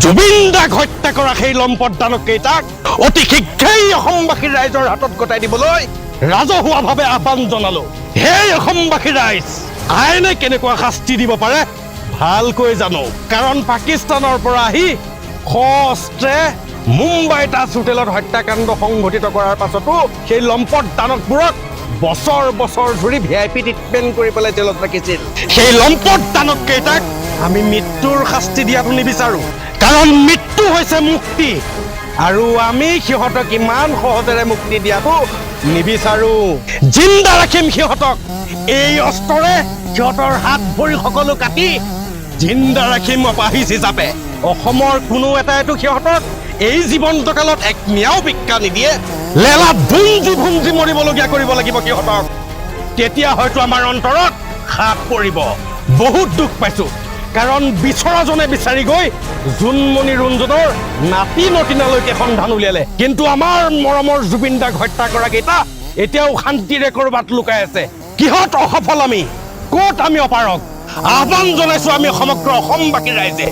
জুবিন দাক হত্যা কৰা সেই লম্পট দানৱকেইটাক অতি শীঘ্ৰেই অসমবাসীৰ ৰাইজৰ হাতত গতাই দিবলৈ ৰাজহুৱাভাৱে আহ্বান জনালো। সেই অসমবাসী ৰাইজ আইনে কেনেকুৱা শাস্তি দিব পাৰে ভালকৈ জানো, কাৰণ পাকিস্তানৰ পৰা আহি সস্ত্ৰে মুম্বাই তাজ হোটেলত হত্যাকাণ্ড সংঘটিত কৰাৰ পাছতো সেই লম্পট দানৱবোৰক বছৰ বছৰ ধৰি VIP ট্ৰিটমেণ্ট কৰি পেলাই জেলত ৰাখিছিল। সেই লম্পট দানৱকেইটাক আমি মৃত্যুৰ শাস্তি দিয়াটো নিবিচাৰো, কাৰণ মৃত্যু হৈছে মুক্তি, আৰু আমি সিহঁতক ইমান সহজেৰে মুক্তি দিয়াটো নিবিচাৰো। জিন্দা ৰাখিম সিহঁতক, এই অস্ত্ৰৰে সিহঁতৰ হাত ভৰি সকলো কাটি জিন্দা ৰাখিম অপাহিচ হিচাপে। অসমৰ কোনো এটাইতো সিহঁতক এই জীৱন্তকালত এক মিয়াও ভিক্ষা নিদিয়ে। লেলা ভুঞ্জি ভুঞ্জি মৰিবলগীয়া কৰিব লাগিব সিহঁতক, তেতিয়া হয়তো আমাৰ অন্তৰত হাত পৰিব। বহুত দুখ পাইছো, কাৰণ বিচৰাজনে বিচাৰি গৈ জোনমণি ৰুণজনৰ নাতি নতিনালৈকে সন্ধান উলিয়ালে, কিন্তু আমাৰ মৰমৰ জুবিন দাক হত্যা কৰা কেইটা এতিয়াও শান্তিৰে কৰবাত লুকাই আছে। কিহত অসফল আমি, ক'ত আমি অপাৰক? আহ্বান জনাইছো আমি সমগ্ৰ অসমবাসী ৰাইজে,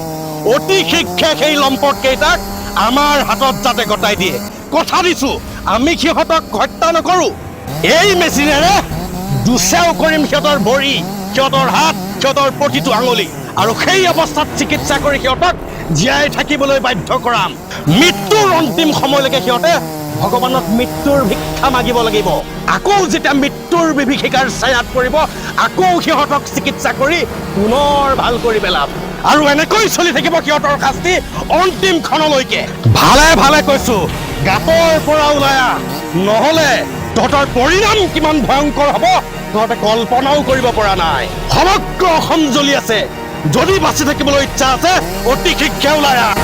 অতি শীঘ্ৰে সেই লম্পট কেইটাক আমাৰ হাতত যাতে গতাই দিয়ে। কথা দিছো, আমি সিহঁতক হত্যা নকৰো, এই মেচিনেৰে দুচেও কৰিম সিহঁতৰ ভৰি, সিহঁতৰ হাত, সিহঁতৰ প্ৰতিটো আঙুলি, আৰু সেই অৱস্থাত চিকিৎসা কৰি সিহঁতক জীয়াই থাকিবলৈ বাধ্য কৰাম। মৃত্যুৰ অন্তিম সময়লৈকে সিহঁতে ভগৱানক মৃত্যুৰ ভিক্ষা মাগিব লাগিব। আকৌ যেতিয়া মৃত্যুৰ বিভীষিকাৰ ছায়াত পৰিব, আকৌ সিহঁতক চিকিৎসা কৰি পুনৰ ভাল কৰি পেলাম, আৰু এনেকৈ চলি থাকিব সিহঁতৰ শাস্তি অন্তিম ক্ষণলৈকে। ভালে ভালে কৈছো, গাঁতৰ পৰা ওলাই আহ, নহলে তহঁতৰ পৰিণাম কিমান ভয়ংকৰ হ'ব তহঁতে কল্পনাও কৰিব পৰা নাই। সমগ্ৰ অসম জ্বলি আছে, যদি বাচি থাকিবলৈ ইচ্ছা আছে অতি শীঘ্ৰে ওলাই আহ।